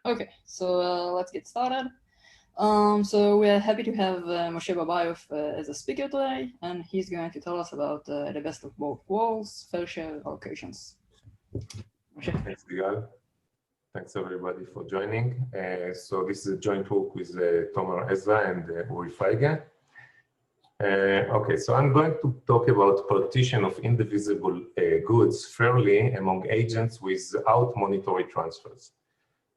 Okay, so let's get started. So we are happy to have Moshe Babaioff as a speaker today, and he's going to tell us about the best of both worlds, fair share allocations. Moshe. Thanks, Digal. Thanks everybody for joining. So this is a joint work with Tomer Ezra and Uri Feige. Okay, so I'm going to talk about partition of indivisible goods fairly among agents without monetary transfers.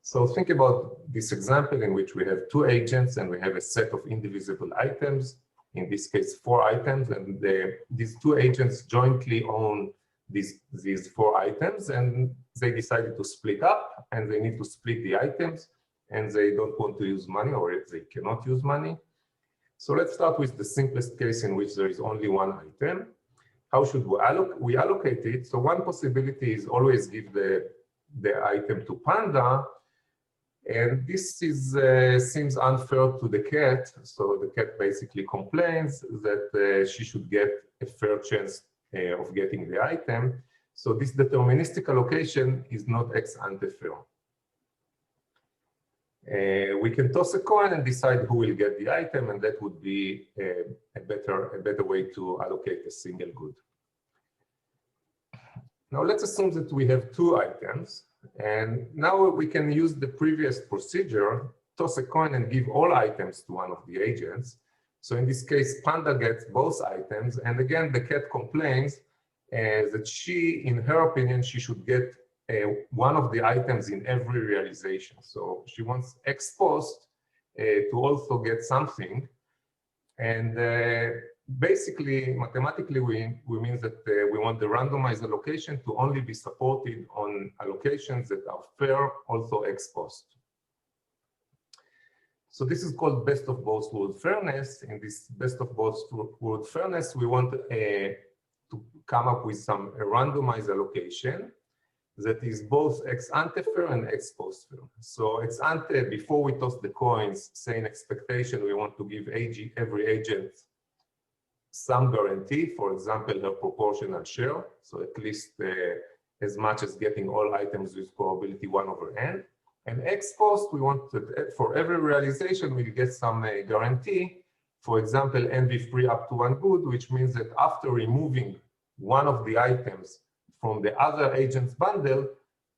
So think about this example in which we have two agents and we have a set of indivisible items, in this case 4 items, and these two agents jointly own these 4 items, and they decided to split up and they need to split the items and they don't want to use money, or they cannot use money. So let's start with the simplest case in which there is only one item. How should we allocate it? So one possibility is always give the item to Panda. And this seems unfair to the cat. So the cat basically complains that she should get a fair chance of getting the item. So this deterministic allocation is not ex-ante fair. We can toss a coin and decide who will get the item, and that would be a better way to allocate a single good. Now let's assume that we have 2 items. And now we can use the previous procedure, toss a coin and give all items to one of the agents. So in this case, Panda gets both items. And again, the cat complains that she, in her opinion, she should get one of the items in every realization. So she wants ex post to also get something. And basically, mathematically, we mean that we want the randomized allocation to only be supported on allocations that are fair, also ex post. So this is called best of both world fairness. In this best of both world fairness, we want to come up with some randomized allocation that is both ex-ante fair and ex post fair. So ex-ante, before we toss the coins, say in expectation, we want to give every agent some guarantee, for example, her proportional share, so at least as much as getting all items with probability 1/n. And ex post, we want that for every realization, we'll get some guarantee, for example, envy-free up to 1 good, which means that after removing one of the items from the other agent's bundle,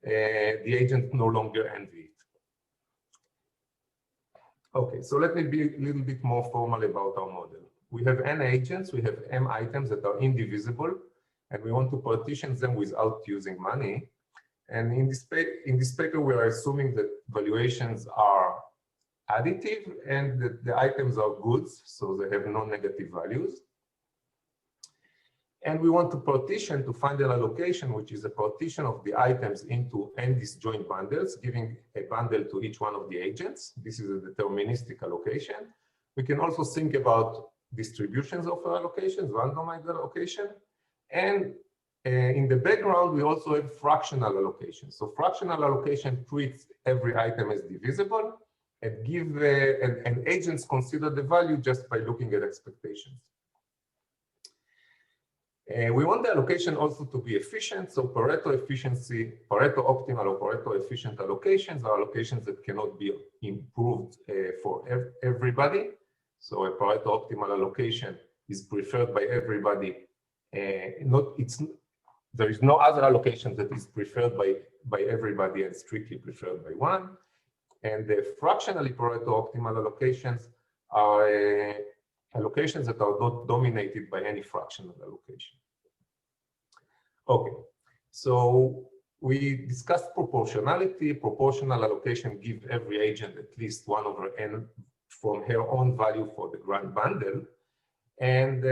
the agent no longer envy it. Okay, so let me be a little bit more formal about our model. We have n agents, we have m items that are indivisible, and we want to partition them without using money. And in this paper, we are assuming that valuations are additive and that the items are goods, so they have no negative values. And we want to partition to find an allocation, which is a partition of the items into n disjoint bundles, giving a bundle to each one of the agents. This is a deterministic allocation. We can also think about distributions of allocations, randomized allocation. And in the background, we also have fractional allocation. So fractional allocation treats every item as divisible and agents consider the value just by looking at expectations. We want the allocation also to be efficient. So Pareto efficiency, Pareto optimal or Pareto efficient allocations are allocations that cannot be improved for everybody. So a Pareto optimal allocation is preferred by everybody. There is no other allocation that is preferred by everybody and strictly preferred by one. And the fractionally Pareto optimal allocations are allocations that are not dominated by any fractional allocation. Okay, so we discussed proportionality. Proportional allocation gives every agent at least 1/n from her own value for the grand bundle. And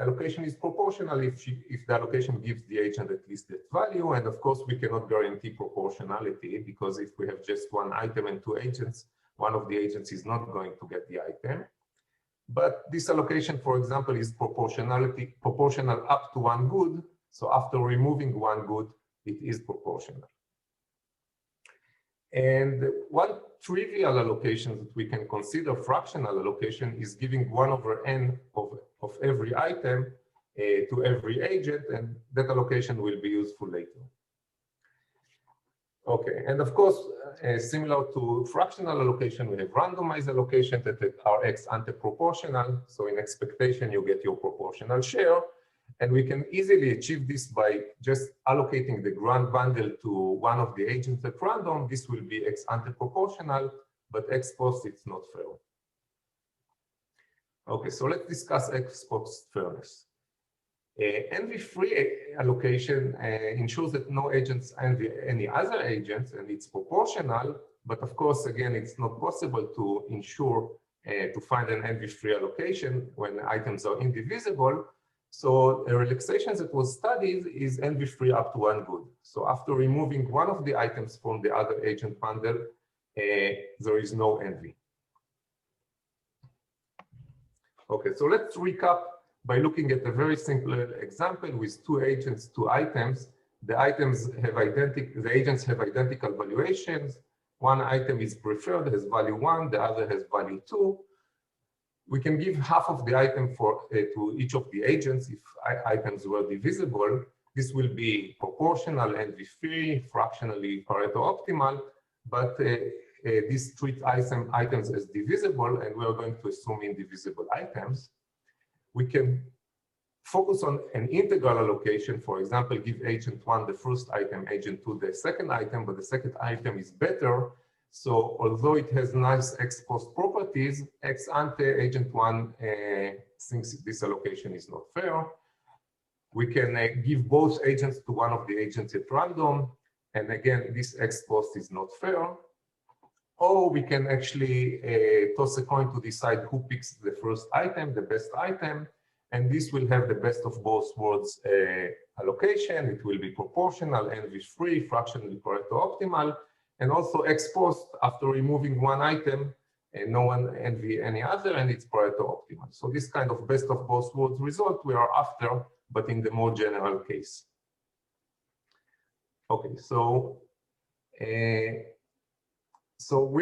allocation is proportional if the allocation gives the agent at least that value. And of course, we cannot guarantee proportionality because if we have just one item and 2 agents, one of the agents is not going to get the item. But this allocation, for example, is proportional up to 1 good. So after removing 1 good, it is proportional. And one trivial allocation that we can consider fractional allocation is giving 1/n of every item to every agent, and that allocation will be useful later. Okay, and of course, similar to fractional allocation, we have randomized allocation that are ex-ante proportional. So in expectation, you get your proportional share. And we can easily achieve this by just allocating the grant bundle to one of the agents at random. This will be ex-ante proportional, but ex post, it's not fair. Okay, so let's discuss ex post fairness. Envy-free allocation ensures that no agents envy any other agents, and it's proportional. But of course, again, it's not possible to ensure to find an envy-free allocation when items are indivisible. So a relaxation that was studied is envy-free up to one good. So after removing one of the items from the other agent bundle, there is no envy. Okay, so let's recap by looking at a very simple example with two agents, two items. The agents have identical valuations. One item is preferred, has value 1, the other has value 2. We can give half of the item to each of the agents if items were divisible. This will be proportional, envy-free, fractionally Pareto optimal, but these treat items as divisible, and we are going to assume indivisible items. We can focus on an integral allocation. For example, give agent 1 the first item, agent 2 the second item, but the second item is better. So although it has nice ex post properties, ex ante agent 1 thinks this allocation is not fair. We can give both agents to one of the agents at random. And again, this ex post is not fair. Or we can actually toss a coin to decide who picks the first item, the best item. And this will have the best of both worlds allocation. It will be proportional, envy-free, fractionally Pareto optimal. And also ex post, after removing one item, no one envy any other, and it's Pareto optimal. So this kind of best of both worlds result we are after, but in the more general case. Okay, so we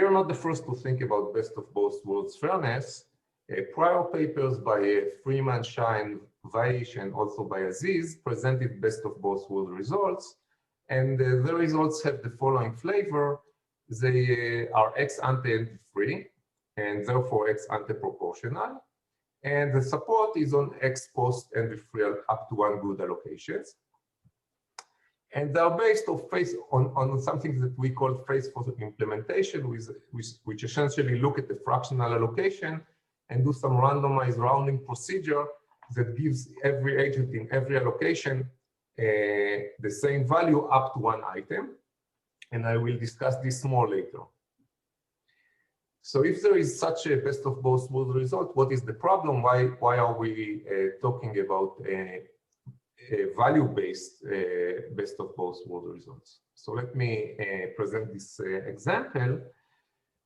are not the first to think about best of both worlds fairness. Prior papers by Freeman, Shine, Vaish, and also by Aziz presented best of both worlds results. And the results have the following flavor. They are ex-ante free, and therefore ex-ante proportional. And the support is on ex-post and free up to one good allocations. And they are based on something that we call phase for implementation, which essentially look at the fractional allocation and do some randomized rounding procedure that gives every agent in every allocation the same value up to one item. And I will discuss this more later. So if there is such a best of both worlds result, what is the problem? Why are we talking about a value-based best of both worlds results? So let me present this example.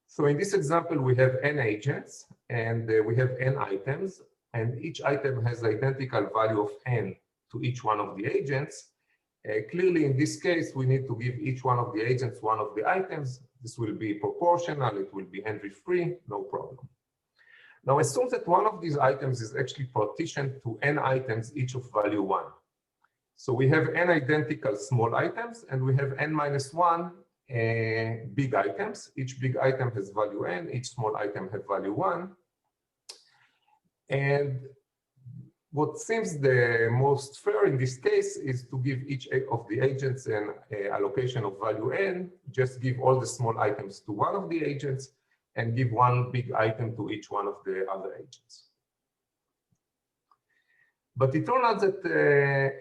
So in this example, we have n agents and we have n items, and each item has identical value of n to each one of the agents. Clearly, in this case, we need to give each one of the agents one of the items. This will be proportional, it will be envy-free, no problem. Now, assume that one of these items is actually partitioned to n items, each of value 1. So we have n identical small items, and we have n minus 1 big items. Each big item has value n, each small item has value 1. And what seems the most fair in this case is to give each of the agents an allocation of value n, just give all the small items to one of the agents, and give one big item to each one of the other agents. But it turns out that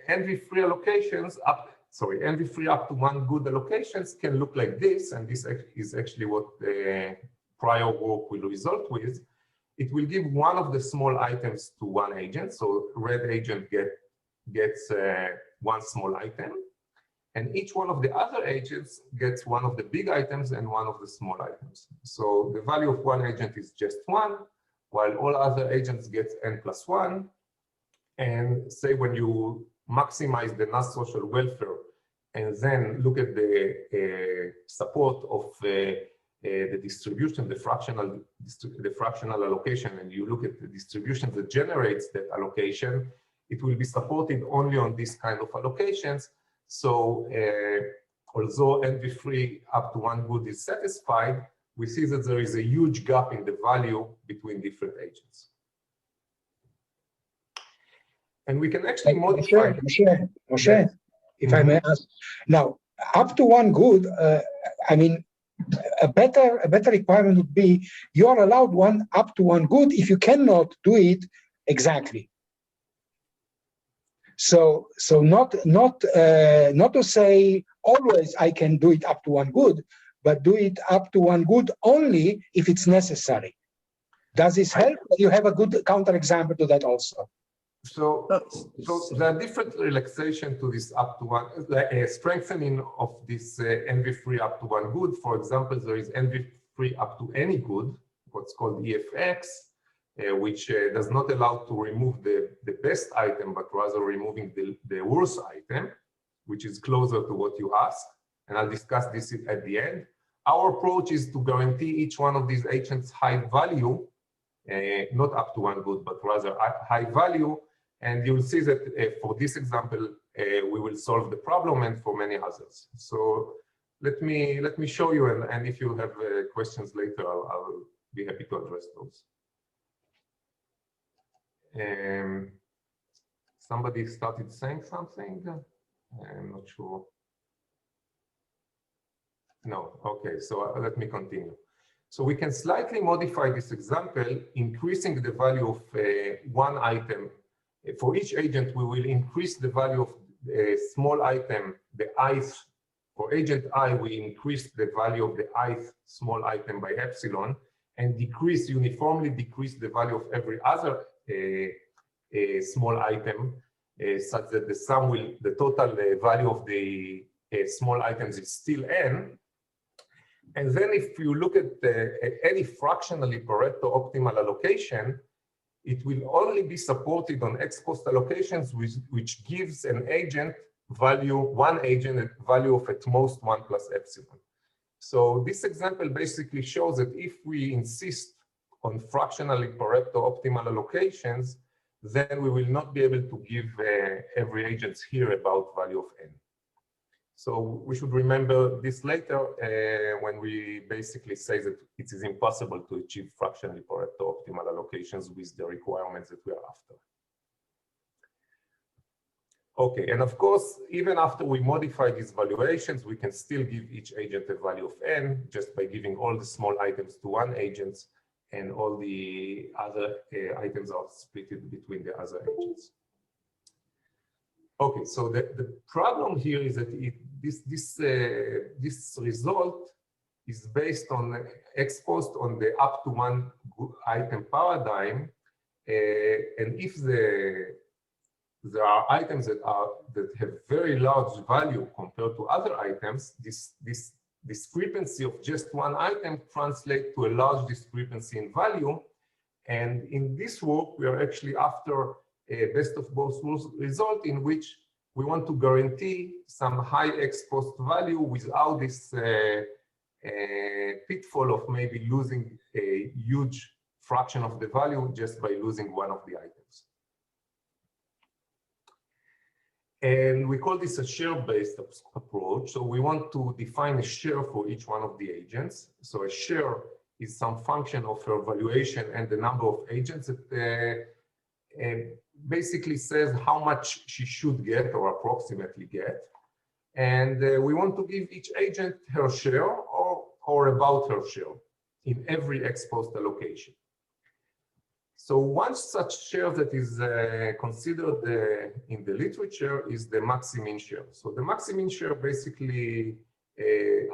envy-free allocations envy-free up to one good allocations can look like this, and this is actually what the prior work will result with. It will give one of the small items to one agent. So red agent gets one small item, and each one of the other agents gets one of the big items and one of the small items. So the value of one agent is just 1, while all other agents get n plus 1. And say when you maximize the NAS social welfare and then look at the support of the distribution, the fractional allocation, and you look at the distribution that generates that allocation, it will be supported only on this kind of allocations. So although envy-free up to one good is satisfied, we see that there is a huge gap in the value between different agents. And we can actually modify. Moshe, if I may ask. Now, up to one good, I mean, a better requirement would be you are allowed one up to one good if you cannot do it exactly. So not to say always I can do it up to one good, but do it up to one good only if it's necessary. Does this help? You have a good counterexample to that also. So there are different relaxation to this up to one, strengthening of this envy-free up to one good. For example, there is envy-free up to any good, what's called EFX, which does not allow to remove the best item, but rather removing the worst item, which is closer to what you ask. And I'll discuss this at the end. Our approach is to guarantee each one of these agents high value, not up to one good, but rather high value. And you'll see that for this example, we will solve the problem, and for many others. So let me show you, and if you have questions later, I'll be happy to address those. Somebody started saying something. I'm not sure. No, okay, so let me continue. So we can slightly modify this example, increasing the value of one item. For each agent, we will increase the value of a small item, the ith. For agent I, we increase the value of the ith small item by epsilon, and uniformly decrease the value of every other small item, such that the total value of the small items is still n. And then if you look at any fractionally Pareto optimal allocation, it will only be supported on ex post allocations, which gives an agent value, one agent a value of at most 1 plus epsilon. So this example basically shows that if we insist on fractionally Pareto optimal allocations, then we will not be able to give every agent here about value of n. So we should remember this later when we basically say that it is impossible to achieve fractionally Pareto optimal allocations with the requirements that we are after. Okay, and of course, even after we modify these valuations, we can still give each agent a value of n just by giving all the small items to one agent, and all the other items are split between the other agents. Okay, so the problem here is that this result is based on ex post on the up to one item paradigm, and if there are items that have very large value compared to other items, this discrepancy of just one item translates to a large discrepancy in value. And in this work, we are actually after a best of both worlds result in which we want to guarantee some high ex post value without this pitfall of maybe losing a huge fraction of the value just by losing one of the items. And we call this a share-based approach. So we want to define a share for each one of the agents. So a share is some function of her valuation and the number of agents that basically says how much she should get or approximately get. And we want to give each agent her share or about her share in every ex post allocation. So one such share that is considered in the literature is the maximin share. So the maximin share basically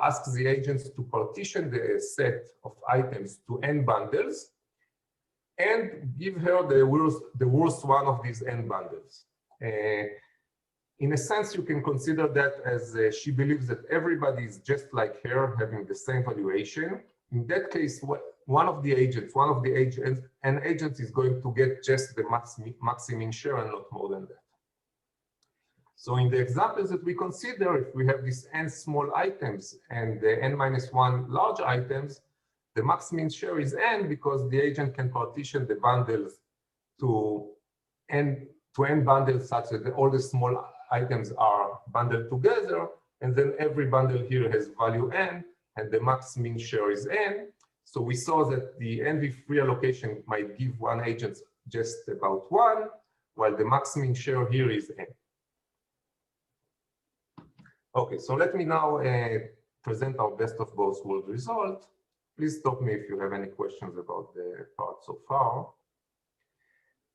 asks the agents to partition the set of items to n bundles and give her the worst one of these n bundles. In a sense, you can consider that as she believes that everybody is just like her, having the same valuation. In that case, one of the agents, an agent is going to get just the maximin share and not more than that. So in the examples that we consider, if we have these n small items and the n-1 large items, the maximin share is n because the agent can partition the bundles to n bundles such that all the small items are bundled together, and then every bundle here has value n, and the max-min share is n. So we saw that the NV free allocation might give one agent just about 1, while the max-min share here is n. Okay, so let me now present our best of both worlds result. Please stop me if you have any questions about the part so far.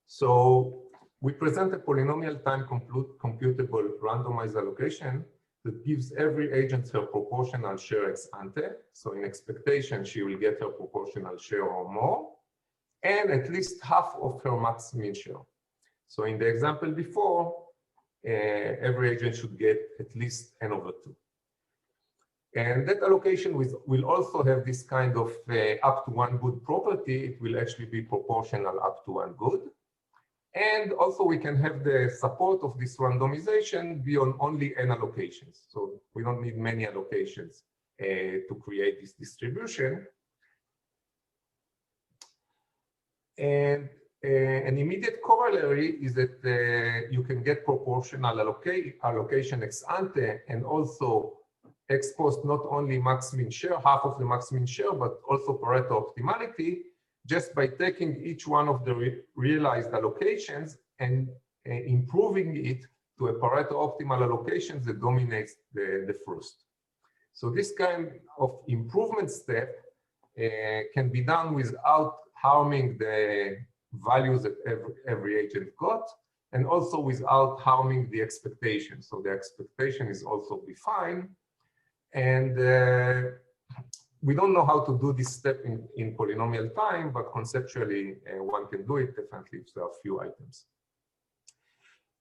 So we present a polynomial time computable randomized allocation that gives every agent her proportional share ex ante. So in expectation, she will get her proportional share or more, and at least half of her max-min share. So in the example before, every agent should get at least n/2. And that allocation will also have this kind of up to 1 good property. It will actually be proportional up to 1 good. And also we can have the support of this randomization be on only n allocations. So we don't need many allocations to create this distribution. And an immediate corollary is that you can get proportional allocation ex ante and also ex post not only max-min share, half of the max-min share, but also Pareto optimality, just by taking each one of the realized allocations and improving it to a Pareto optimal allocation that dominates the first. So this kind of improvement step can be done without harming the values that every agent got, and also without harming the expectation. So the expectation is also defined. And we don't know how to do this step in polynomial time, but conceptually one can do it, definitely if there are few items.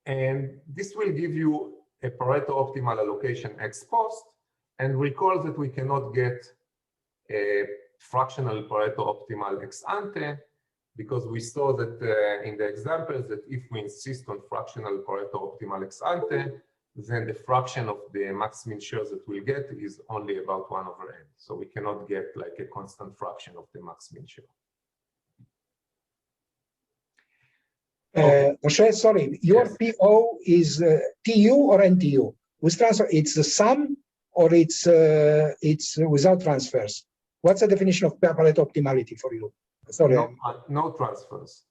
And this will give you a Pareto optimal allocation ex post, and recall that we cannot get a fractional Pareto optimal ex ante, because we saw that in the examples that if we insist on fractional Pareto optimal ex ante, then the fraction of the max-min shares that we'll get is only about 1/n. So we cannot get like a constant fraction of the max-min share. Moshe, sorry, your yes. PO is TU or NTU? With transfer, it's the sum or it's without transfers? What's the definition of Pareto optimality for you? Sorry. No transfers.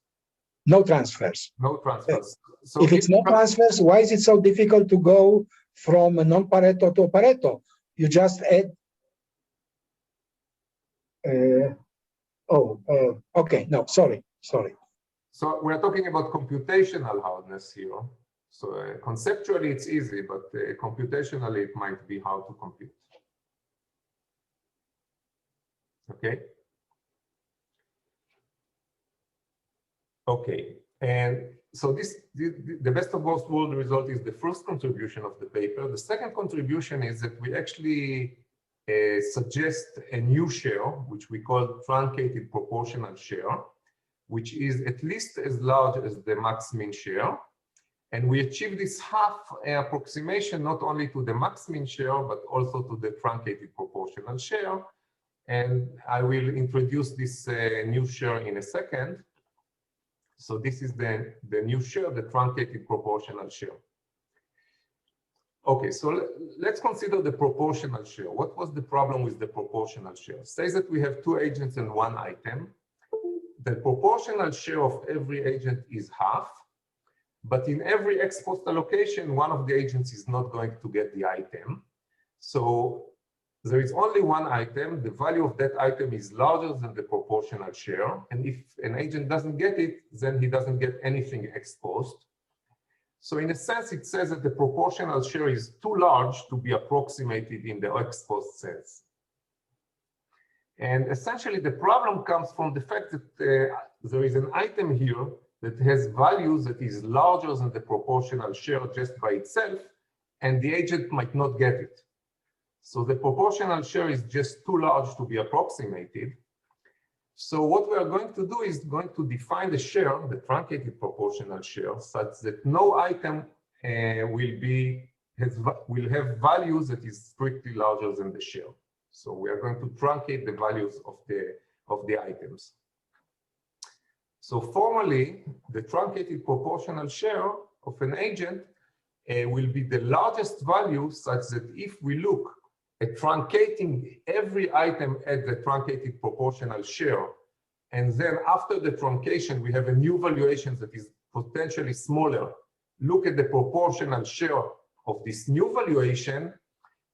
No transfers. No transfers. So if it's no transfers, why is it so difficult to go from a non-Pareto to a Pareto? You just add. Okay. No, sorry. So we're talking about computational hardness here. So conceptually it's easy, but computationally it might be hard to compute. Okay. Okay. And so the best of both worlds result is the first contribution of the paper. The second contribution is that we actually suggest a new share, which we call truncated proportional share, which is at least as large as the max-min share. And we achieve this half approximation not only to the max-min share, but also to the truncated proportional share. And I will introduce this new share in a second. So this is the new share, the truncated proportional share. Okay, so let's consider the proportional share. What was the problem with the proportional share? Say that we have 2 agents and 1 item. The proportional share of every agent is half, but in every ex post allocation, one of the agents is not going to get the item. So there is only 1 item. The value of that item is larger than the proportional share. And if an agent doesn't get it, then he doesn't get anything ex post. So in a sense, it says that the proportional share is too large to be approximated in the ex post sense. And essentially, the problem comes from the fact that there is an item here that has values that is larger than the proportional share just by itself, and the agent might not get it. So the proportional share is just too large to be approximated. So what we are going to do is going to define the share, the truncated proportional share, such that no item will have values that is strictly larger than the share. So we are going to truncate the values of the items. So formally, the truncated proportional share of an agent will be the largest value, such that if we look at truncating every item at the truncated proportional share, and then after the truncation, we have a new valuation that is potentially smaller, look at the proportional share of this new valuation,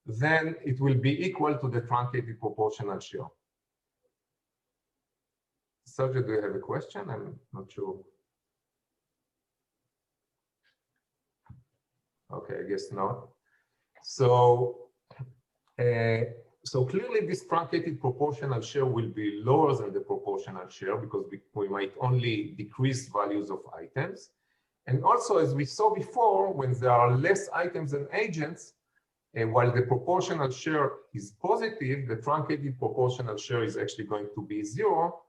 then it will be equal to the truncated proportional share. Sergio, do you have a question? I'm not sure. Okay, I guess not. So clearly this truncated proportional share will be lower than the proportional share because we might only decrease values of items. And also, as we saw before, when there are less items and agents, while the proportional share is positive, the truncated proportional share is actually going to be 0.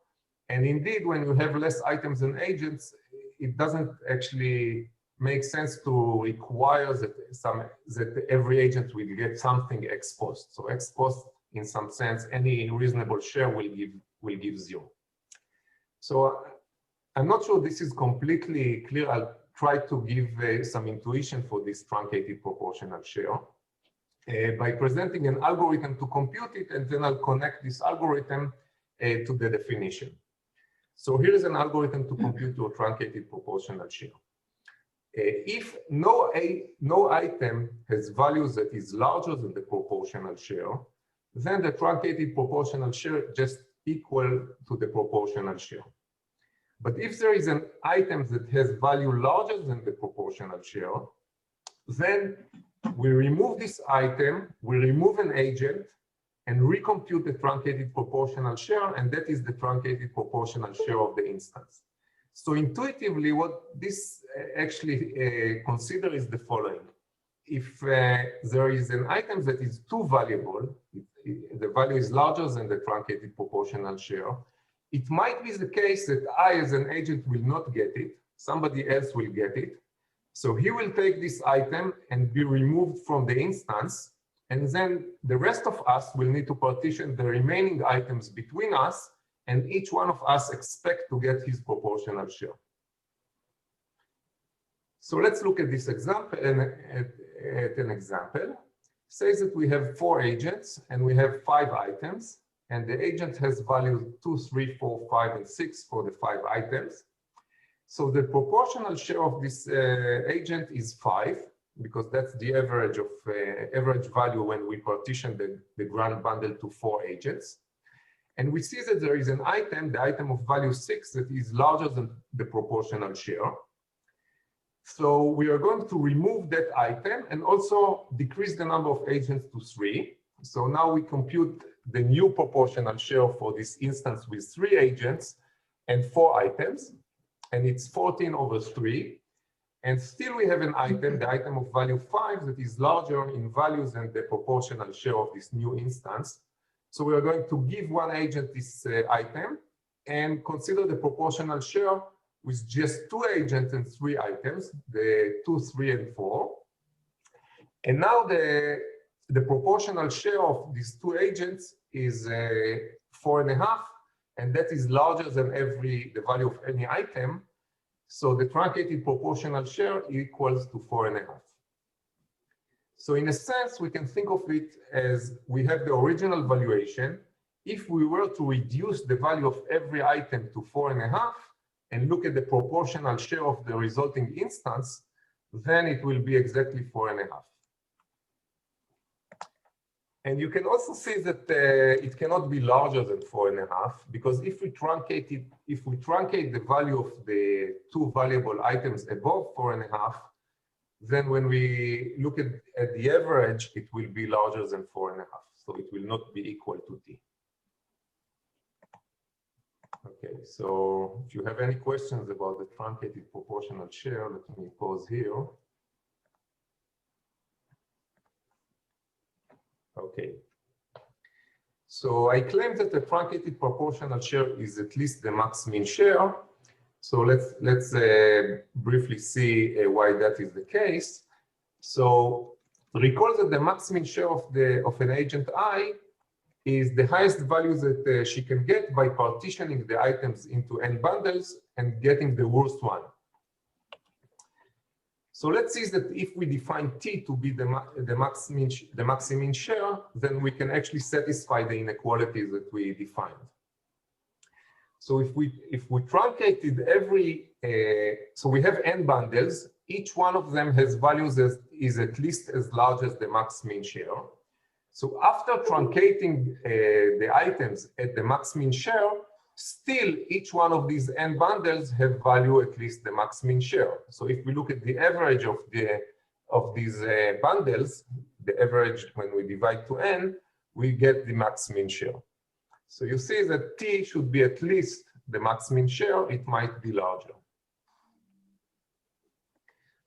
And indeed, when you have less items and agents, it doesn't actually make sense to require that every agent will get something ex post. So ex post, in some sense, any reasonable share will give 0. So I'm not sure this is completely clear. I'll try to give some intuition for this truncated proportional share by presenting an algorithm to compute it, and then I'll connect this algorithm to the definition. So here is an algorithm to compute your truncated proportional share. If no item has values that is larger than the proportional share, then the truncated proportional share just equal to the proportional share. But if there is an item that has value larger than the proportional share, then we remove this item, we remove an agent, and recompute the truncated proportional share, and that is the truncated proportional share of the instance. So intuitively, what this actually consider is the following. If there is an item that is too valuable, the value is larger than the truncated proportional share, it might be the case that I as an agent will not get it, somebody else will get it. So he will take this item and be removed from the instance, and then the rest of us will need to partition the remaining items between us, and each one of us expect to get his proportional share. So let's look at this example, at an example. Say that we have 4 agents and we have 5 items, and the agent has values 2, 3, 4, 5, and 6 for the 5 items. So the proportional share of this agent is 5, because that's the average of average value when we partition the grand bundle to 4 agents. And we see that there is an item, the item of value 6, that is larger than the proportional share. So we are going to remove that item and also decrease the number of agents to 3. So now we compute the new proportional share for this instance with 3 agents and 4 items, and it's 14 over 3. And still we have an item, the item of value 5, that is larger in values than the proportional share of this new instance. So we are going to give one agent this item and consider the proportional share with just 2 agents and 3 items, the 2, 3, and 4. And now the proportional share of these 2 agents is 4.5, and that is larger than the value of any item. So the truncated proportional share equals to 4.5. So in a sense, we can think of it as we have the original valuation. If we were to reduce the value of every item to 4.5 and look at the proportional share of the resulting instance, then it will be exactly 4.5. And you can also see that it cannot be larger than 4.5, because if we truncate the value of the 2 valuable items above 4.5, then when we look at the average, it will be larger than 4.5. So it will not be equal to t. Okay, so if you have any questions about the truncated proportional share, let me pause here. Okay. So I claim that the truncated proportional share is at least the maximin share. So let's briefly see why that is the case. So recall that the maximin share of an agent I is the highest value that she can get by partitioning the items into n bundles and getting the worst one. So let's see that if we define T to be the maximin share, then we can actually satisfy the inequalities that we defined. So if we truncated so we have n bundles, each one of them has values that is at least as large as the maximin share. So after truncating the items at the maximin share, still each one of these n bundles have value at least the maximin share. So if we look at the average of these bundles, the average when we divide to n, we get the maximin share. So you see that T should be at least the maximin share, it might be larger.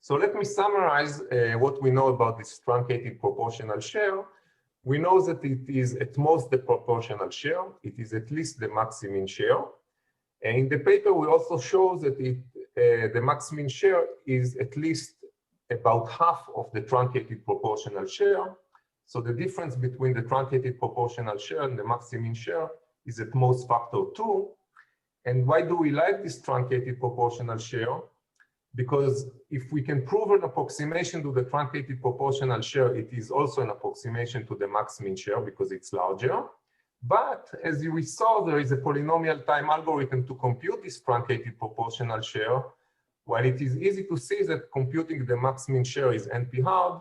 So let me summarize what we know about this truncated proportional share. We know that it is at most the proportional share. It is at least the maximin share. And in the paper, we also show that the maximin share is at least about half of the truncated proportional share. So the difference between the truncated proportional share and the maximin share is at most factor 2. And why do we like this truncated proportional share? Because if we can prove an approximation to the truncated proportional share, it is also an approximation to the maximin share because it's larger. But as we saw, there is a polynomial time algorithm to compute this truncated proportional share. While it is easy to see that computing the maximin share is NP hard,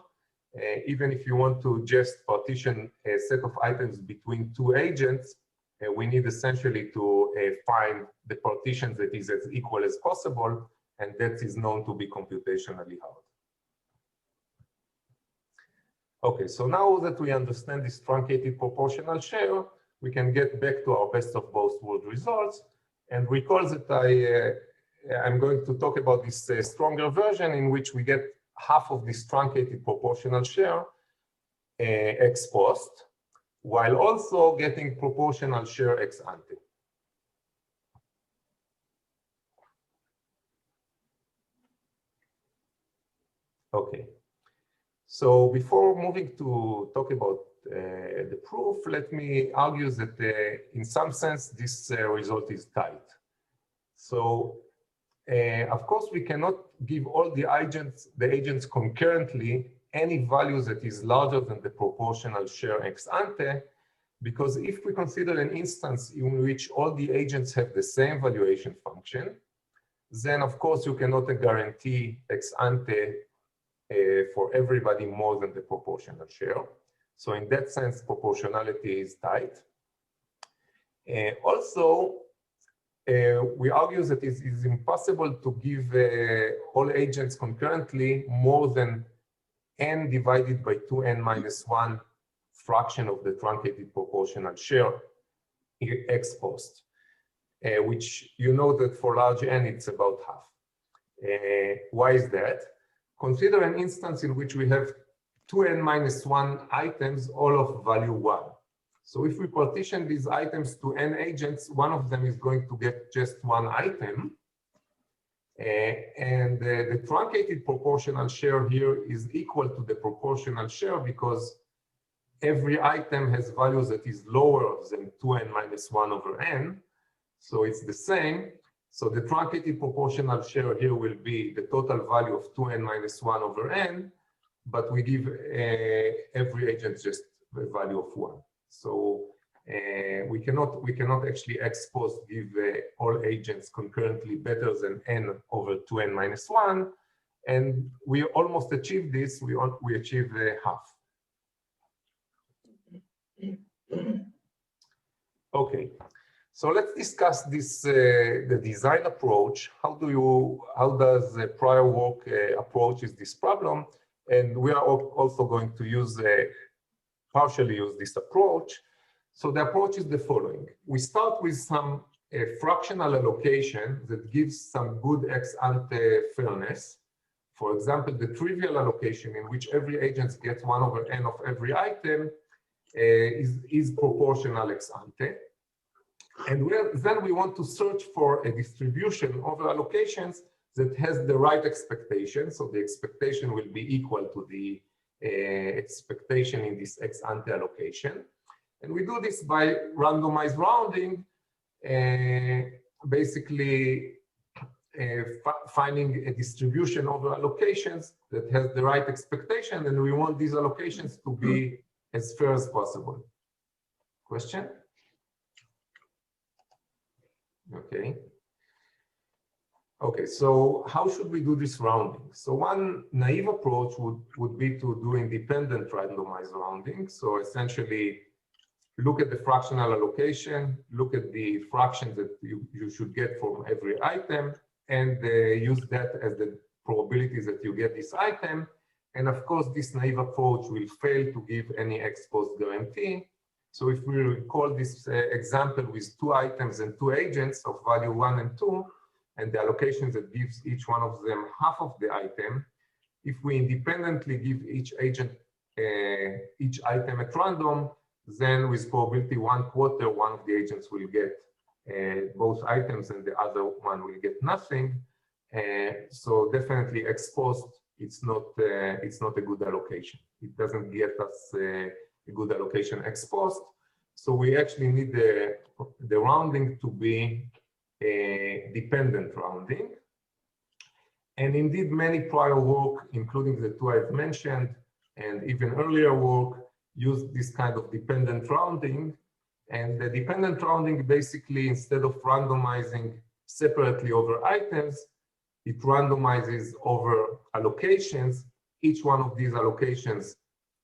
even if you want to just partition a set of items between two agents, we need essentially to find the partitions that is as equal as possible, and that is known to be computationally hard. Okay, so now that we understand this truncated proportional share, we can get back to our best of both worlds results, and recall that I'm going to talk about this stronger version in which we get half of this truncated proportional share ex post, while also getting proportional share ex ante. Okay, so before moving to talk about the proof, let me argue that in some sense this result is tight. So of course we cannot give all the agents concurrently any value that is larger than the proportional share ex ante, because if we consider an instance in which all the agents have the same valuation function, then of course you cannot guarantee ex ante for everybody more than the proportional share. So in that sense, proportionality is tight. Also, we argue that it is impossible to give all agents concurrently more than n divided by 2n minus 1 fraction of the truncated proportional share ex post, which you know that for large n it's about half. Why is that? Consider an instance in which we have 2n minus 1 items, all of value 1. So if we partition these items to n agents, one of them is going to get just one item. And the truncated proportional share here is equal to the proportional share because every item has values that is lower than 2n minus 1 over n. So it's the same. So the truncated proportional share here will be the total value of 2n minus 1 over n, but we give every agent just the value of 1. So we cannot actually ex post give all agents concurrently better than n over 2n minus 1, and we almost achieve this. We achieve half. Okay. So let's discuss this, the design approach. How does the prior work approaches this problem? And we are also going to use partially use this approach. So the approach is the following. We start with some fractional allocation that gives some good ex ante fairness. For example, the trivial allocation in which every agent gets 1 over n of every item is proportional ex ante. And then we want to search for a distribution over allocations that has the right expectation. So the expectation will be equal to the expectation in this ex ante allocation. And we do this by randomized rounding, basically finding a distribution over allocations that has the right expectation, and we want these allocations to be as fair as possible. Question? Okay. Okay, so how should we do this rounding? So one naive approach would be to do independent randomized rounding. So essentially, look at the fractional allocation, look at the fractions that you should get from every item, and use that as the probabilities that you get this item. And of course, this naive approach will fail to give any ex post guarantee. So if we recall this example with 2 items and 2 agents of value 1 and 2, and the allocations that gives each one of them half of the item, if we independently give each agent each item at random, then with probability 1/4, one of the agents will get both items and the other one will get nothing. So definitely ex post, it's not a good allocation. It doesn't get us a good allocation ex post. So we actually need the rounding to be a dependent rounding. And indeed, many prior work, including the 2 I've mentioned, and even earlier work, used this kind of dependent rounding. And the dependent rounding basically, instead of randomizing separately over items, it randomizes over allocations. Each one of these allocations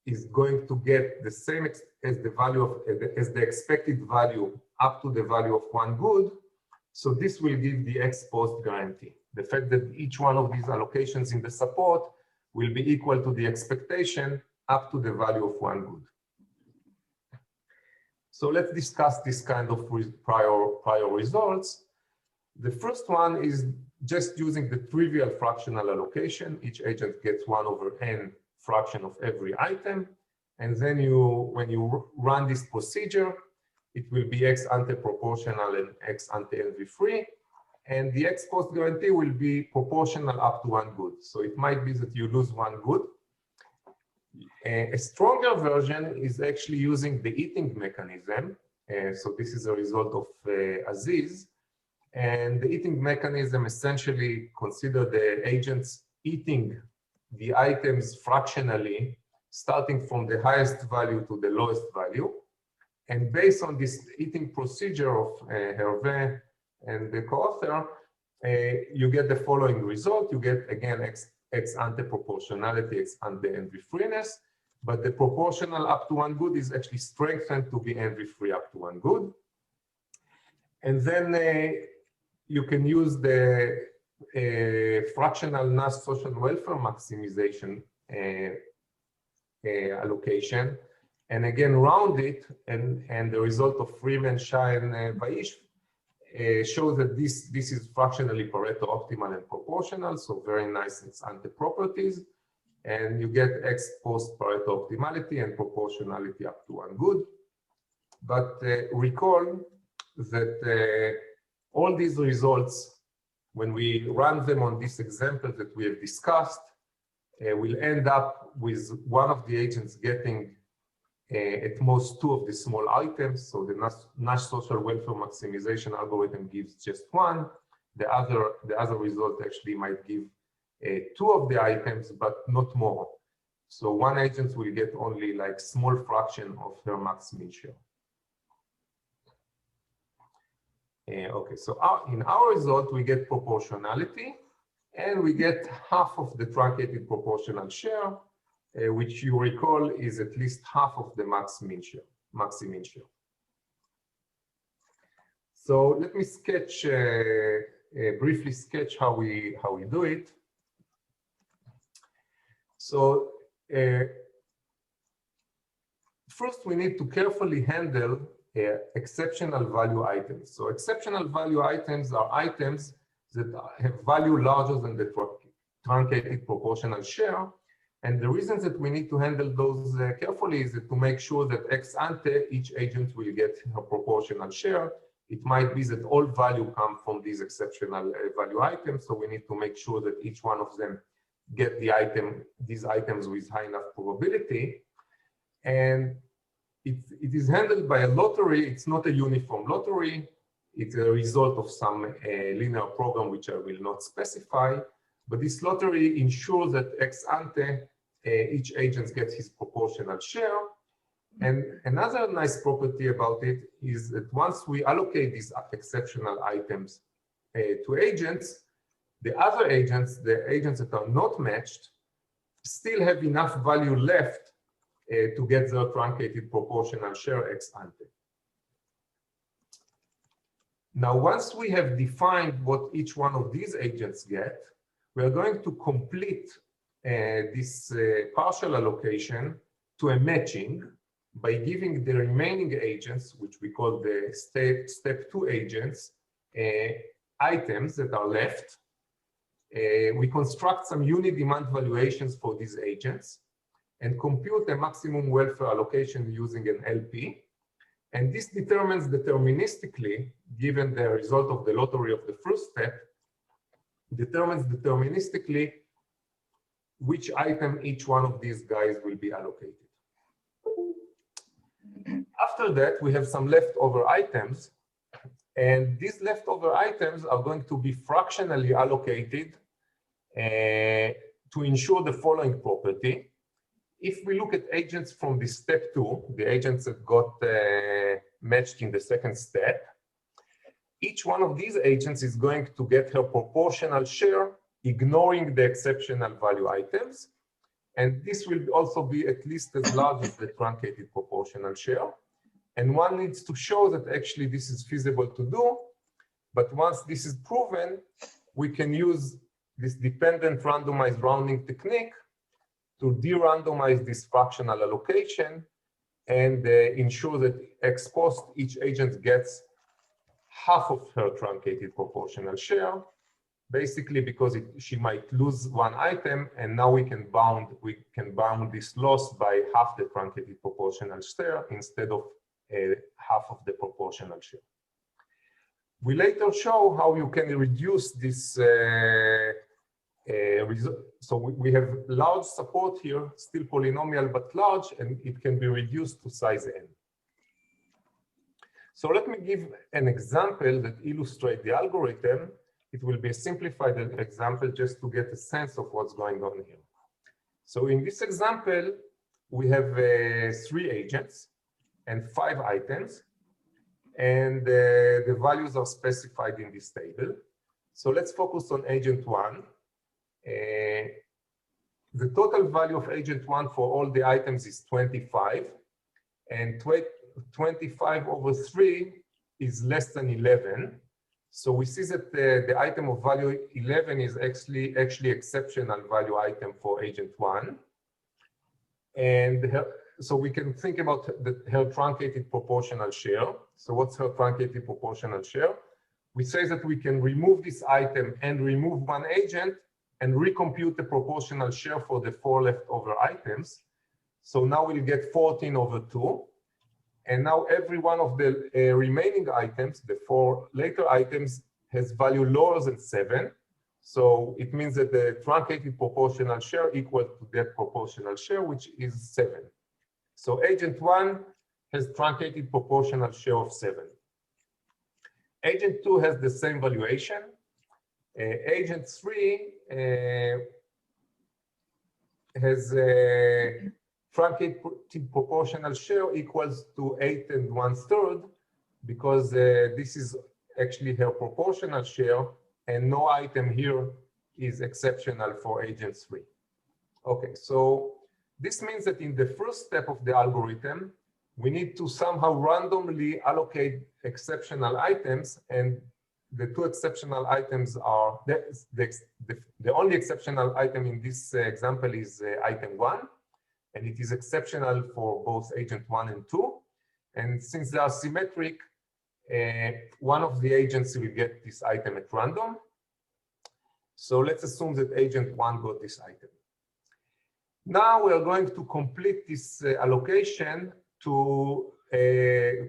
is going to get the same as the value of as the expected value up to the value of one good. So this will give the ex post guarantee. The fact that each one of these allocations in the support will be equal to the expectation up to the value of one good. So let's discuss this kind of prior results. The first one is just using the trivial fractional allocation. Each agent gets 1/n fraction of every item. And then when you run this procedure, it will be ex-ante proportional and ex-ante envy-free. And the ex post guarantee will be proportional up to one good. So it might be that you lose one good. A stronger version is actually using the eating mechanism. So this is a result of Aziz. And the eating mechanism essentially consider the agents eating the items fractionally, starting from the highest value to the lowest value. And based on this eating procedure of Hervé and the co-author, you get the following result. You get, again, ex-ante proportionality, ex-ante envy-freeness, but the proportional up to one good is actually strengthened to be envy-free up to one good. And then you can use the fractional Nash social welfare maximization allocation, and again round it, and the result of Freeman, Shah, and Baish shows that this is fractionally Pareto optimal and proportional, so very nice ex-ante properties, and you get ex post Pareto optimality and proportionality up to one good. But recall that all these results, when we run them on this example that we have discussed, will end up with one of the agents getting at most 2 of the small items. So the Nash social welfare maximization algorithm gives just 1. The other result actually might give 2 of the items, but not more. So one agent will get only like small fraction of her maximin share. Okay, so in our result, we get proportionality, and we get half of the truncated proportional share, which you recall is at least half of the maximin share. So let me sketch briefly sketch how we do it. So first, we need to carefully handle exceptional value items. So exceptional value items are items that have value larger than the truncated proportional share. And the reasons that we need to handle those carefully is that to make sure that ex ante, each agent will get a proportional share. It might be that all value come from these exceptional value items. So we need to make sure that each one of them get these items with high enough probability. And it is handled by a lottery. It's not a uniform lottery. It's a result of some linear program, which I will not specify. But this lottery ensures that ex ante, each agent gets his proportional share. And another nice property about it is that once we allocate these exceptional items to agents, the other agents, the agents that are not matched, still have enough value left to get their truncated proportional share ex ante. Now, once we have defined what each one of these agents get, we are going to complete this partial allocation to a matching by giving the remaining agents, which we call the step 2 agents, items that are left. We construct some unit demand valuations for these agents and compute a maximum welfare allocation using an LP. And this determines deterministically, given the result of the lottery of the first step, determines deterministically which item each one of these guys will be allocated. After that, we have some leftover items, and these leftover items are going to be fractionally allocated to ensure the following property. If we look at agents from the step 2, the agents that got matched in the second step, each one of these agents is going to get her proportional share, ignoring the exceptional value items. And this will also be at least as large as the truncated proportional share. And one needs to show that actually this is feasible to do. But once this is proven, we can use this dependent randomized rounding technique to de-randomize this fractional allocation and ensure that ex post each agent gets half of her truncated proportional share, basically because she might lose one item, and now we can bound this loss by half the truncated proportional share instead of half of the proportional share. We later show how you can reduce this. So we have large support here, still polynomial but large, and it can be reduced to size n. So let me give an example that illustrates the algorithm. It will be a simplified example just to get a sense of what's going on here. So in this example, we have 3 agents and 5 items, and the values are specified in this table. So let's focus on agent 1. The total value of agent 1 for all the items is 25, and 25 over 3 is less than 11. So we see that the item of value 11 is actually exceptional value item for agent 1. And so we can think about her truncated proportional share. So what's her truncated proportional share? We say that we can remove this item and remove one agent and recompute the proportional share for the 4 leftover items. So now we'll get 14 over 2. And now every one of the remaining items, the 4 later items, has value lower than 7. So it means that the truncated proportional share equal to that proportional share, which is 7. So agent 1 has truncated proportional share of 7. Agent 2 has the same valuation. Agent 3 has truncated proportional share equals to 8 1/3, because this is actually her proportional share, and no item here is exceptional for agent 3. Okay, so this means that in the first step of the algorithm, we need to somehow randomly allocate exceptional items, and the 2 exceptional items are, the only exceptional item in this example is item 1, and it is exceptional for both agent 1 and 2. And since they are symmetric, one of the agents will get this item at random. So let's assume that agent 1 got this item. Now we are going to complete this allocation to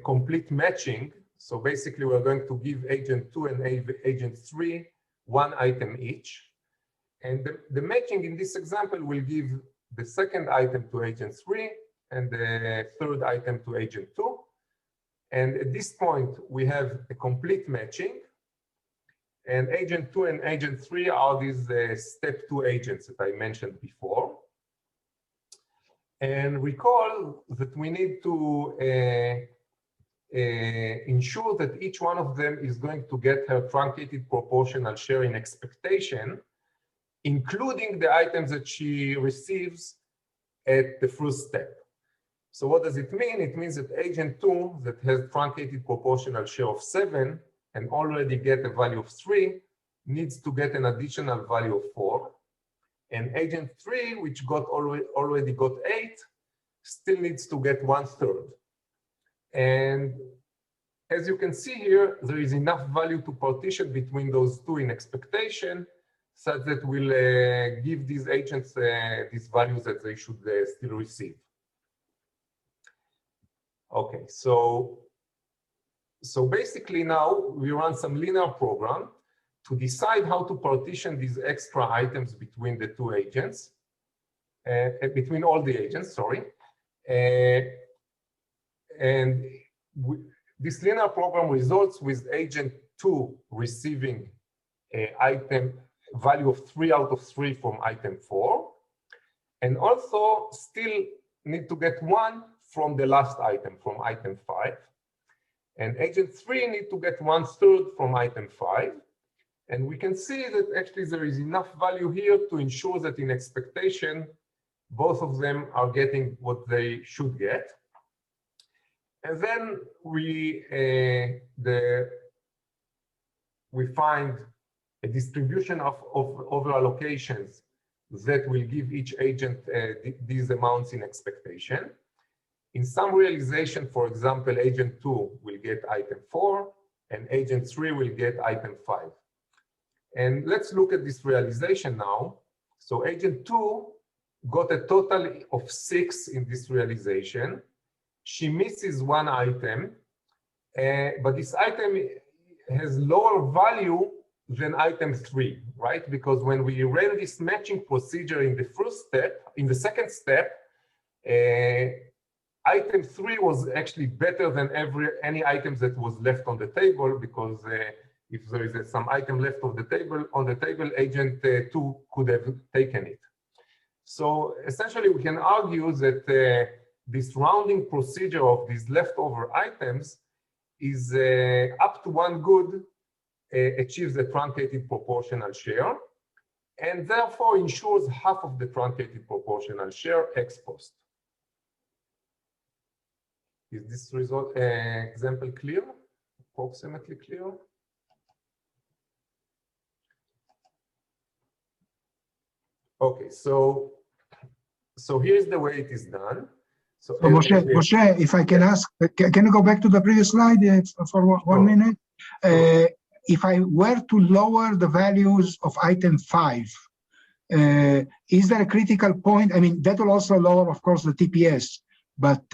complete matching. So basically, we're going to give agent 2 and agent 3 one item each. And the matching in this example will give the second item to agent 3 and the third item to agent 2. And at this point, we have a complete matching. And agent 2 and agent 3 are these step 2 agents that I mentioned before. And recall that we need to ensure that each one of them is going to get her truncated proportional share in expectation, including the items that she receives at the first step. So what does it mean? It means that agent 2 that has truncated proportional share of 7 and already get a value of 3 needs to get an additional value of 4. And agent 3, which already got 8, still needs to get 1/3. And as you can see here, there is enough value to partition between those two in expectation, such that we'll give these agents these values that they should still receive. Okay, so basically now we run some linear program to decide how to partition these extra items between the two agents, between all the agents, sorry. And this linear program results with agent 2 receiving item value of 3 out of 3 from item 4, and also still need to get 1 from the last item, from item 5. And agent 3 need to get 1/3 from item 5. And we can see that actually there is enough value here to ensure that in expectation, both of them are getting what they should get. And then we find a distribution of over allocations that will give each agent these amounts in expectation. In some realization, for example, agent 2 will get item 4 and agent 3 will get item 5. And let's look at this realization now. So agent 2 got a total of 6 in this realization. She misses 1 item, but this item has lower value than item 3, right? Because when we ran this matching procedure in the first step, in the second step, item 3 was actually better than any items that was left on the table, because if there is some item left on the table, agent 2 could have taken it. So essentially, we can argue that this rounding procedure of these leftover items is up to 1 good achieves a truncated proportional share, and therefore ensures half of the truncated proportional share ex post. Is this result example clear? Approximately clear? Okay, so here's the way it is done. So Moshe, if I can ask, can you go back to the previous slide for one minute? If I were to lower the values of item 5, is there a critical point? I mean, that will also lower, of course, the TPS, but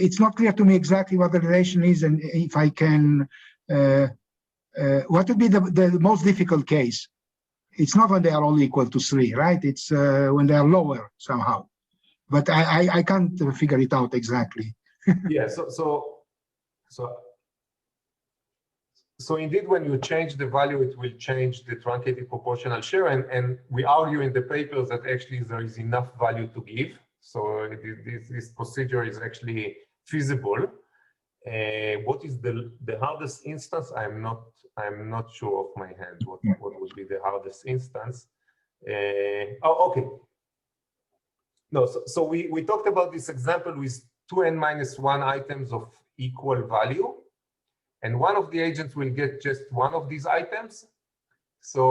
it's not clear to me exactly what the relation is, and if I can, what would be the most difficult case? It's not when they are all equal to 3, right? It's when they are lower somehow. But I can't figure it out exactly. Yeah, so indeed, when you change the value, it will change the truncated proportional share, and we argue in the papers that actually there is enough value to give. So this procedure is actually feasible. What is the hardest instance? I'm not sure of my hand. What would be the hardest instance? Oh, okay. No, so we talked about this example with 2n-1 items of equal value, and one of the agents will get just one of these items. So,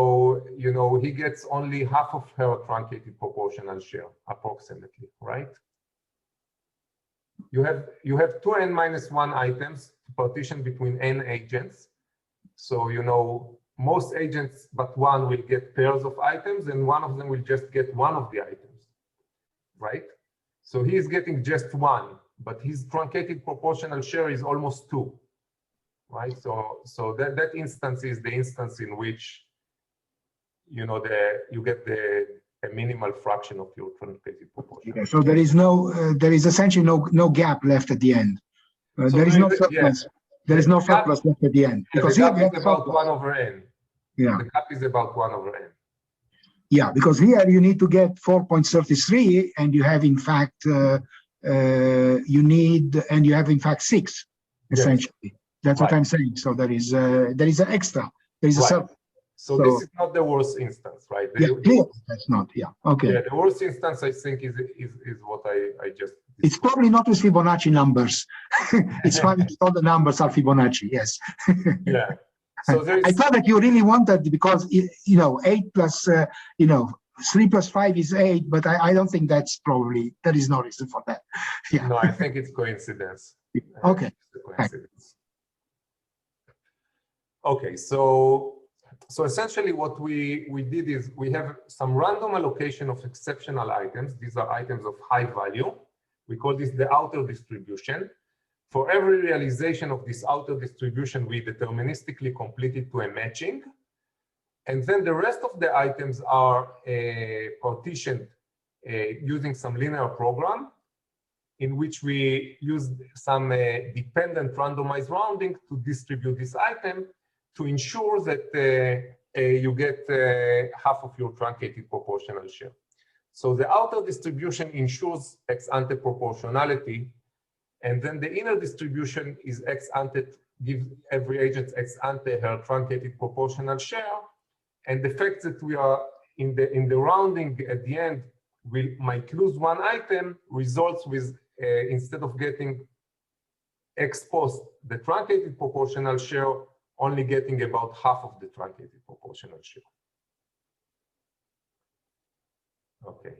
you know, he gets only half of her truncated proportional share, approximately, right? You have 2n-1 items to partition between n agents. So, you know, most agents but one will get pairs of items, and one of them will just get one of the items, right? So he's getting just 1, but his truncated proportional share is almost 2, right? So that instance is the instance in which, you know, you get a minimal fraction of your truncated proportion. Okay, so there is essentially no gap left at the end. So there is no surplus. Yeah. There is no surplus left at the end. Because the here gap we have is about surplus. 1 over n. Yeah. The gap is about 1 over n. Yeah, because here you need to get 4.33, and you have in fact you have in fact 6 essentially. Yes. That's right. What I'm saying. So there is an extra. There is a surplus. So this is not the worst instance, right? That's not. Yeah. Okay. Yeah, the worst instance I think is what I just. It's probably not with Fibonacci numbers. It's fine if all the numbers are Fibonacci. Yes. Yeah. So I thought that you really wanted, because 8 plus 3 plus 5 is 8, but I don't think there is no reason for that. Yeah. No, I think it's coincidence. Okay. Coincidence. Okay, so essentially what we did is we have some random allocation of exceptional items. These are items of high value. We call this the outer distribution. For every realization of this outer distribution, we deterministically complete it to a matching. And then the rest of the items are partitioned using some linear program in which we use some dependent randomized rounding to distribute this item to ensure that you get half of your truncated proportional share. So the outer distribution ensures ex-ante proportionality, and then the inner distribution is ex-ante, gives every agent ex-ante her truncated proportional share, and the fact that we are in the rounding at the end, we might lose one item, results with instead of getting ex post the truncated proportional share, only getting about half of the truncated proportional share. Okay.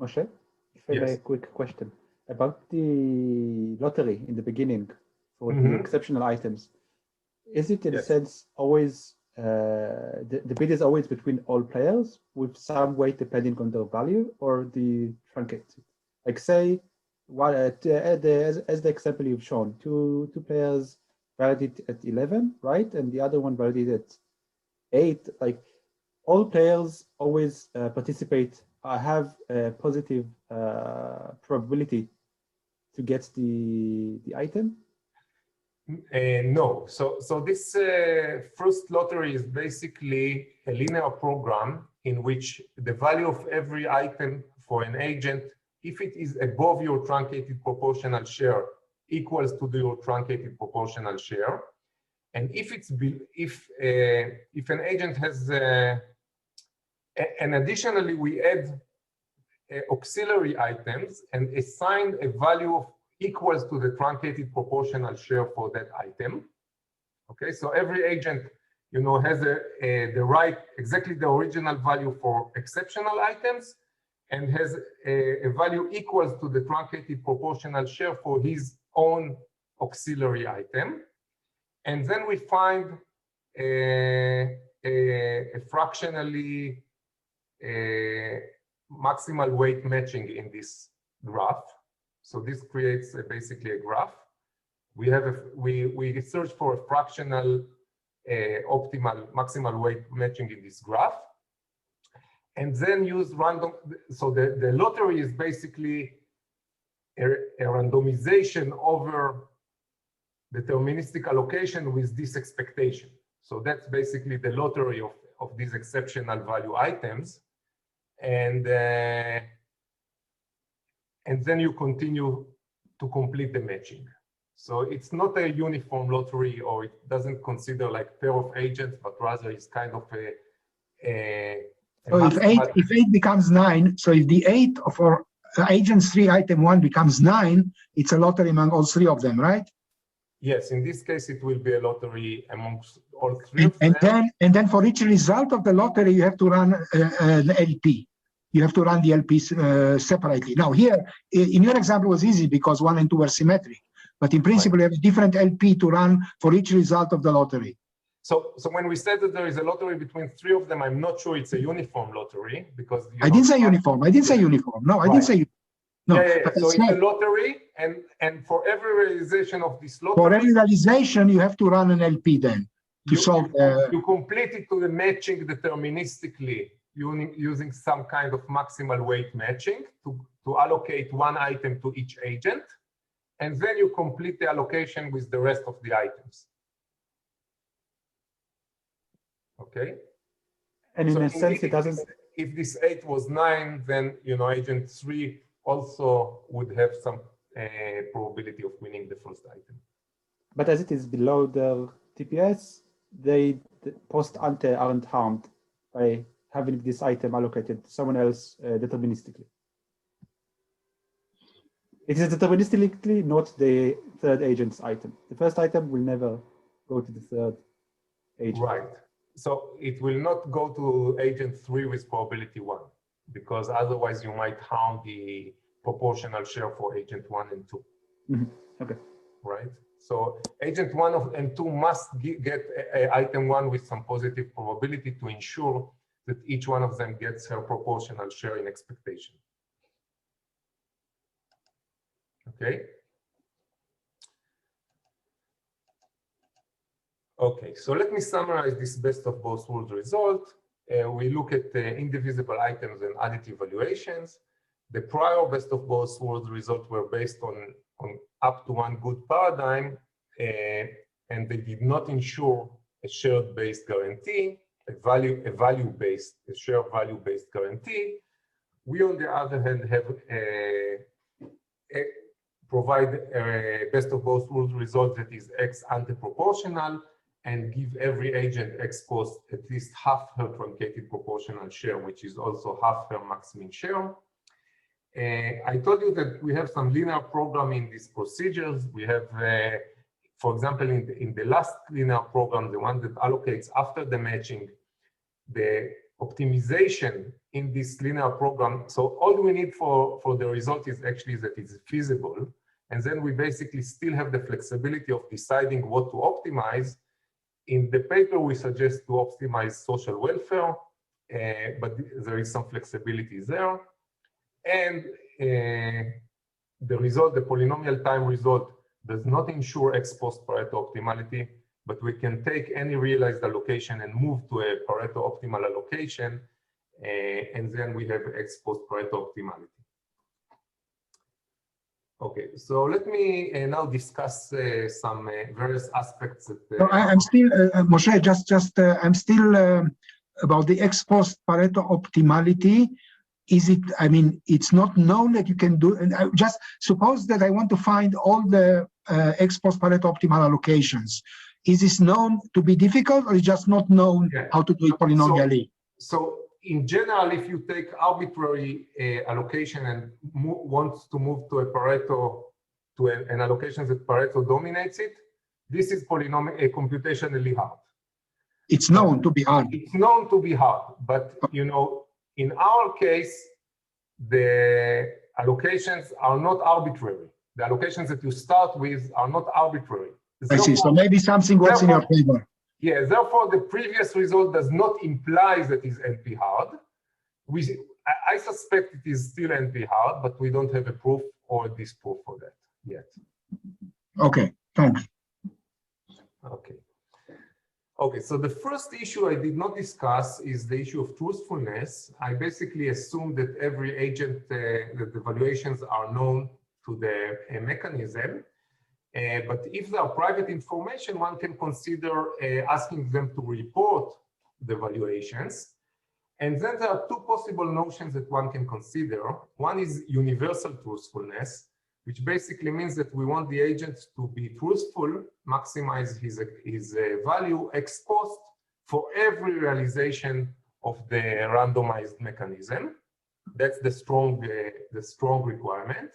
Moshe, if I may, a quick question about the lottery in the beginning for the exceptional items. Is it in a sense always the bid is always between all players with some weight depending on their value, or the truncated? Like say, as the example you've shown, two players validated at 11, right, and the other one validated at 8. Like all players always participate. Have a positive probability to get the item. No. So this first lottery is basically a linear program in which the value of every item for an agent, if it is above your truncated proportional share, equals to your truncated proportional share, and if an agent has and additionally we add auxiliary items and assign a value of equals to the truncated proportional share for that item. Okay, so every agent, has the right, exactly the original value for exceptional items, and has a value equals to the truncated proportional share for his own auxiliary item. And then we find a fractionally maximal weight matching in this graph. So this creates basically a graph. We search for a fractional optimal maximal weight matching in this graph, and then use random. So the lottery is basically a randomization over deterministic allocation with this expectation. So that's basically the lottery of these exceptional value items. And then you continue to complete the matching. So it's not a uniform lottery, or it doesn't consider like pair of agents, but rather it's kind of so if 8 becomes 9, so if the 8 of our agents 3 item 1 becomes 9, it's a lottery among all 3 of them, right? Yes, in this case it will be a lottery amongst all 3 of them. And then for each result of the lottery, you have to run an LP. You have to run the LPs separately. Now here, in your example, it was easy because 1 and 2 were symmetric. But in principle, you have a different LP to run for each result of the lottery. So when we said that there is a lottery between 3 of them, I'm not sure it's a uniform lottery, because I didn't say uniform. I didn't say uniform. No, I didn't say no. Yeah. So it's a lottery, and for every realization of this lottery, for every realization, you have to run an LP then to solve. You complete it to the matching deterministically using some kind of maximal weight matching to allocate one item to each agent. and then you complete the allocation with the rest of the items. Okay? And in So a sense, it doesn't. If this 8 was 9, then agent 3 also would have some probability of winning the first item. But as it is below the TPS, the post-ante aren't harmed by having this item allocated to someone else deterministically. It is deterministically not the third agent's item. The first item will never go to the third agent. Right. So it will not go to agent 3 with probability 1, because otherwise you might harm the proportional share for agent 1 and 2. Mm-hmm. Okay. Right? So agent 1 and 2 must get item 1 with some positive probability to ensure that each one of them gets her proportional share in expectation. Okay? Okay, so let me summarize this best of both worlds result. We look at indivisible items and additive valuations. The prior best of both worlds results were based on up to one good paradigm, and they did not ensure a shared based guarantee, a shared value based guarantee. We, on the other hand, have provide a best of both worlds result that is ex-ante proportional and give every agent ex post at least half her truncated proportional share, which is also half her maximin share. I told you that we have some linear programming in these procedures. We have, for example, in the last linear program, the one that allocates after the matching, the optimization in this linear program. So all we need for the result is actually that it's feasible. And then we basically still have the flexibility of deciding what to optimize. In the paper, we suggest to optimize social welfare, but there is some flexibility there. And the result, the polynomial time result, does not ensure ex post Pareto optimality, but we can take any realized allocation and move to a Pareto optimal allocation, and then we have ex post Pareto optimality. Okay, so let me now discuss some various aspects that. No, I'm still, Moshe, I'm still about the ex post Pareto optimality. Is it, I mean, it's not known that you can do, and I just suppose that I want to find all the ex post Pareto optimal allocations. Is this known to be difficult, or is just not known how to do it polynomially? So in general, if you take arbitrary allocation and want to move to a Pareto, to an allocation that Pareto dominates it, this is computationally hard. It's known to be hard. It's known to be hard, but in our case, the allocations are not arbitrary. The allocations that you start with are not arbitrary. I see. So maybe something works in your favor. Yeah, therefore, the previous result does not imply that it's NP hard. I suspect it is still NP hard, but we don't have a proof or a disproof for that yet. Okay, thanks. Okay. Okay, so the first issue I did not discuss is the issue of truthfulness. I basically assume that every agent, that the valuations are known to the mechanism. But if they are private information, one can consider asking them to report the valuations. And then there are two possible notions that one can consider. One is universal truthfulness, which basically means that we want the agent to be truthful, maximize his value ex post for every realization of the randomized mechanism. That's the strong requirement.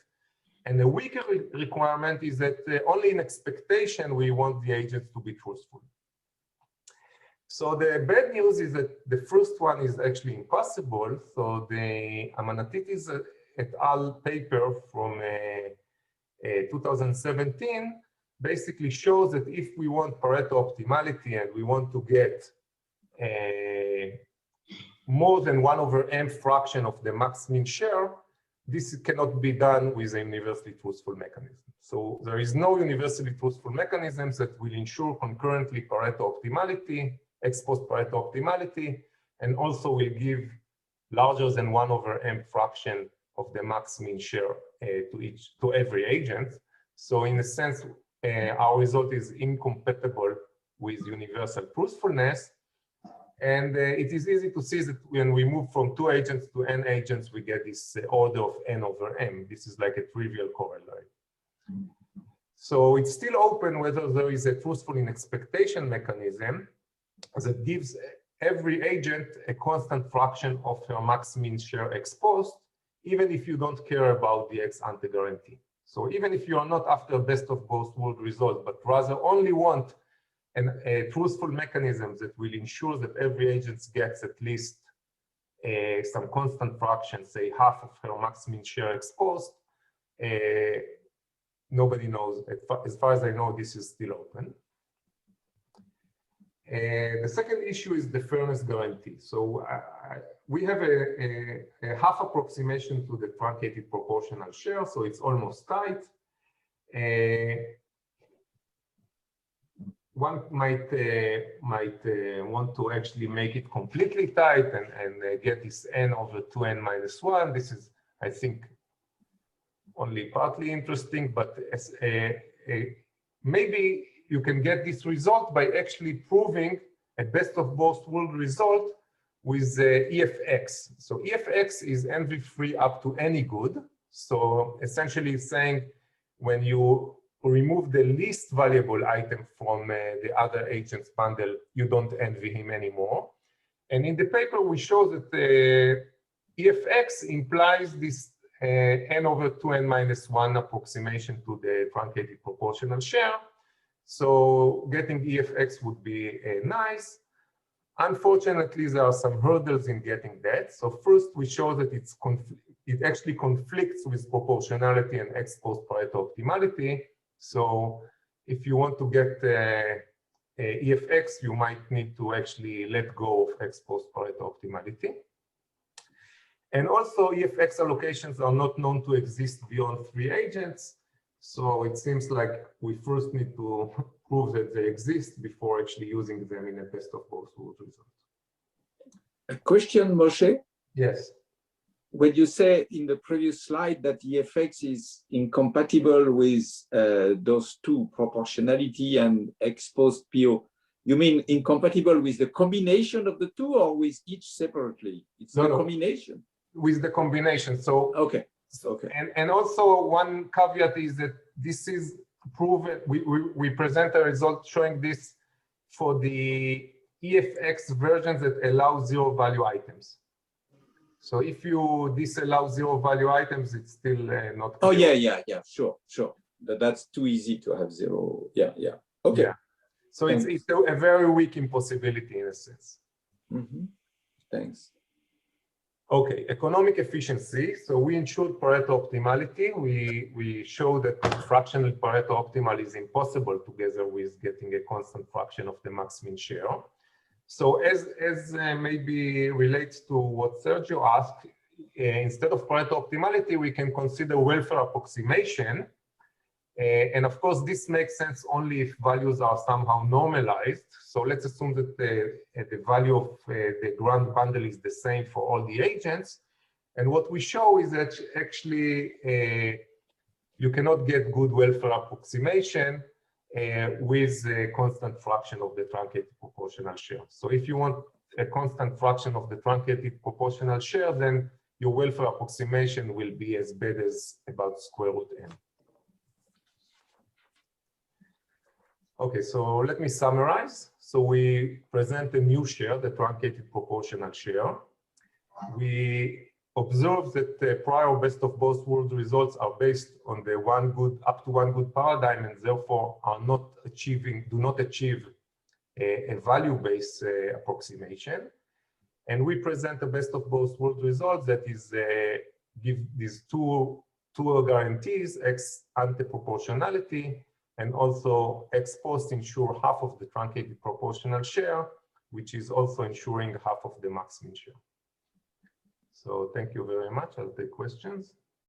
And the weaker requirement is that only in expectation we want the agent to be truthful. So the bad news is that the first one is actually impossible. So the Amanatitis et al. Paper from 2017 basically shows that if we want Pareto optimality and we want to get more than 1/m fraction of the maximin share, this cannot be done with a universally truthful mechanism. So there is no universally truthful mechanisms that will ensure concurrently Pareto optimality, ex post Pareto optimality, and also will give larger than 1/m fraction of the maximin share to every agent. So in a sense, our result is incompatible with universal truthfulness. And it is easy to see that when we move from 2 agents to n agents, we get this order of n over m. This is like a trivial corollary. So it's still open whether there is a truthful in expectation mechanism that gives every agent a constant fraction of her maximin share ex post, even if you don't care about the ex-ante guarantee. So even if you are not after best of both world result, but rather only want a truthful mechanism that will ensure that every agent gets at least some constant fraction, say half of her maximin share ex post, nobody knows. As far as I know, this is still open. The second issue is the fairness guarantee. So we have a half approximation to the truncated proportional share, so it's almost tight. One might want to actually make it completely tight and get this n over 2n minus 1. This is, I think, only partly interesting, but maybe you can get this result by actually proving a best of both world result with EFX. So EFX is envy-free up to any good. So essentially it's saying when you remove the least valuable item from the other agent's bundle, you don't envy him anymore. And in the paper, we show that EFX implies this n over 2n minus 1 approximation to the truncated proportional share. So getting EFX would be nice. Unfortunately, there are some hurdles in getting that. So first, we show that it actually conflicts with proportionality and ex post Pareto optimality. So if you want to get EFX, you might need to actually let go of ex post Pareto optimality. And also, EFX allocations are not known to exist beyond 3 agents. So it seems like we first need to prove that they exist before actually using them in a best of both worlds result. A question, Moshe? Yes. When you say in the previous slide that EFX is incompatible with those 2, proportionality and ex post PO, you mean incompatible with the combination of the 2 or with each separately? It's the combination. With the combination. So okay. Okay. And also one caveat is that this is proven. We present a result showing this for the EFX versions that allow 0 value items. So if you disallow 0 value items, it's still not. Oh yeah, sure. That's too easy to have 0. Yeah. Okay. Yeah. So it's a very weak impossibility in a sense. Mm-hmm. Thanks. Okay, economic efficiency. So we ensured Pareto optimality. We show that fractional Pareto optimal is impossible together with getting a constant fraction of the maximin share. So as maybe relates to what Sergio asked, instead of Pareto optimality, we can consider welfare approximation. And of course, this makes sense only if values are somehow normalized. So let's assume that the value of the grand bundle is the same for all the agents. And what we show is that actually you cannot get good welfare approximation with a constant fraction of the truncated proportional share. So if you want a constant fraction of the truncated proportional share, then your welfare approximation will be as bad as about square root n. Okay, so let me summarize. So we present a new share, the truncated proportional share. We observe that the prior best of both worlds results are based on the up to one good paradigm, and therefore are not do not achieve a value-based approximation. And we present a best of both worlds results that is give these two guarantees, ex-ante proportionality, and also ex post ensure half of the truncated proportional share, which is also ensuring half of the maximin share. So thank you very much. I'll take questions.